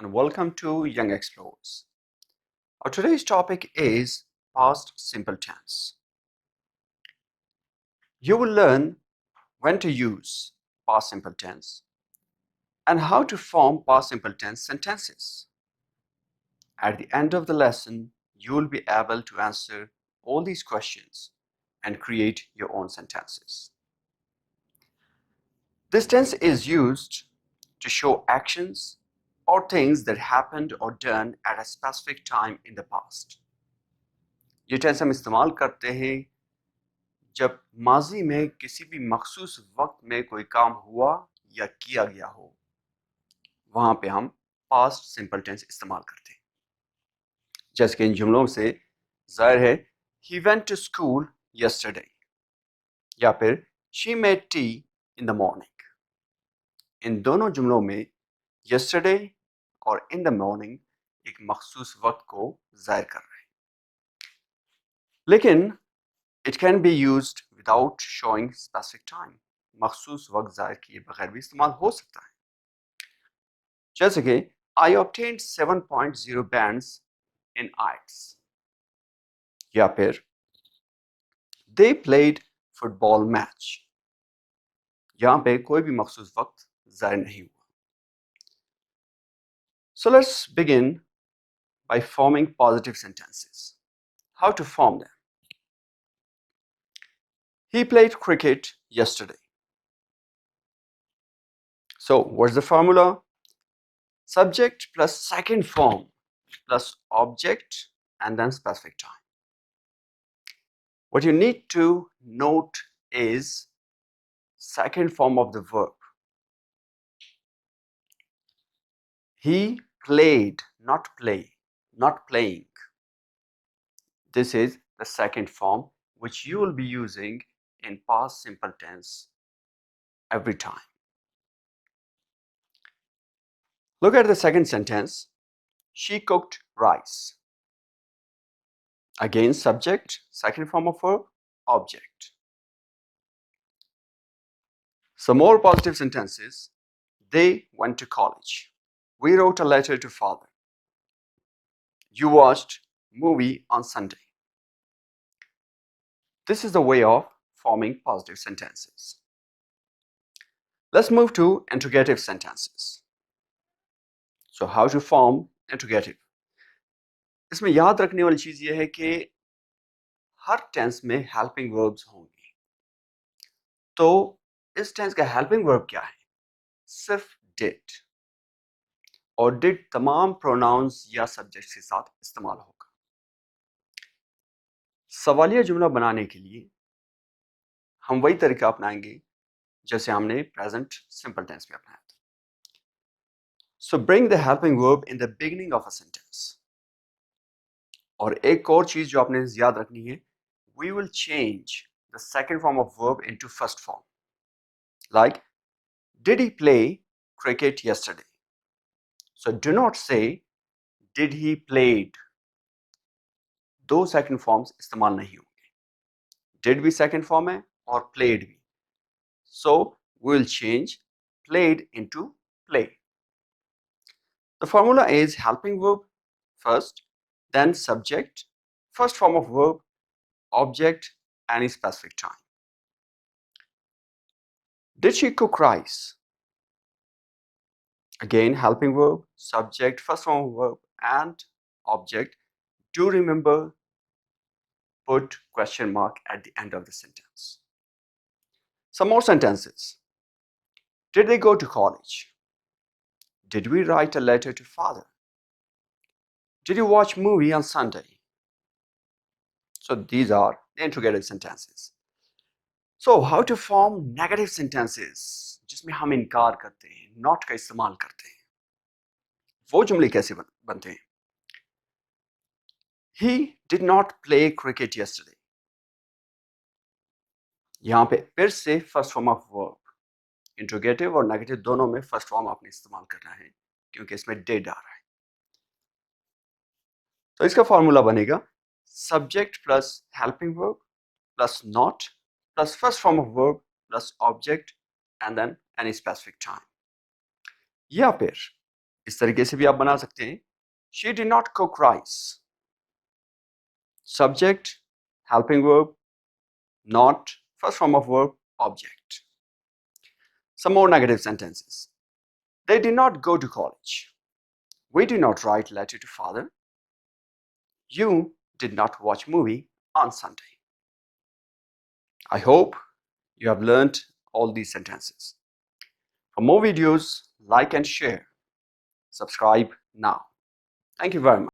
and welcome to Young Explorers. Our today's topic is past simple tense. You will learn when to use past simple tense and how to form past simple tense sentences. At the end of the lesson, you will be able to answer all these questions and create your own sentences. This tense is used to show actions or things that happened or done at a specific time in the past. ये tense हम इस्तेमाल करते हैं जब माजी में किसी भी मखसूस वक्त में कोई काम हुआ या किया गया हो, वहां पे हम पास्ट सिंपल टेंस इस्तेमाल करते हैं। जैसे कि इन जुमलों से जाहिर है he went to school yesterday या फिर she made tea in the morning। इन दोनों जुमलों में yesterday और in the morning एक मखसूस वक्त को जाहिर कर रहे हैं, लेकिन it can be used without showing specific time। मखसूस वक्त जाहिर किए बगैर भी इस्तेमाल हो सकता है। जैसे कि I obtained 7.0 bands in IELTS या फिर they played football match। यहाँ पे कोई भी मखसूस वक्त जाहिर नहीं हुआ। So let's begin by forming positive sentences. How to form them? He played cricket yesterday. So what's the formula? Subject plus second form plus object and then specific time. What you need to note is second form of the verb. He played, not play, not playing. This is the second form which you will be using in past simple tense every time. Look at the second sentence. She cooked rice. Again, subject, second form of verb, object. Some more positive sentences. They went to college. We wrote a letter to father. You watched movie on Sunday. This is the way of forming positive sentences. Let's move to interrogative sentences. So how to form interrogative? इसमें याद रखने वाली चीज ये है कि हर tense में helping verbs होंगे। तो इस टेंस का हेल्पिंग वर्ब क्या है? सिर्फ डिड, और डिड तमाम प्रोनाउंस या सब्जेक्ट्स के साथ इस्तेमाल होगा। सवालिया जुमला बनाने के लिए हम वही तरीका अपनाएंगे जैसे हमने प्रेजेंट सिंपल टेंस में अपनाया था। So bring the helping verb in the beginning of a sentence. और एक और चीज जो आपने याद रखनी है, we will change the second form of verb into first form. Like did he play cricket yesterday. So do not say did he played. दो सेकंड फॉर्म्स इस्तेमाल नहीं होंगे। डिड भी सेकंड फॉर्म है और प्लेड भी। So we will change played into play. The formula is helping verb first, then subject, first form of verb, object, any specific time. Did she cook rice? Again, helping verb, subject, first form of verb, and object. Do remember, put question mark at the end of the sentence. Some more sentences. Did they go to college? Did we write a letter to father? Did you watch movie on Sunday? So these are the interrogative sentences. So how to form negative sentences जिसमें हम इनकार करते हैं, not का इस्तेमाल करते हैं। वो जुमले कैसे बनते हैं? He did not play cricket yesterday. यहाँ पे फिर से first form of verb, interrogative और नेगेटिव दोनों में फर्स्ट फॉर्म आपने इस्तेमाल करना है क्योंकि इसमें डिड आ रहा है। तो इसका फॉर्मूला बनेगा subject plus helping verb plus not plus first form of verb plus object and then any specific time. या फिर इस तरीके से भी आप बना सकते हैं, she did not cook rice. Subject, helping verb, not, first form of verb, object. Some more negative sentences. They did not go to college. We did not write letter to father. You did not watch movie on Sunday. I hope you have learned all these sentences. For more videos, like and share. Subscribe now. Thank you very much.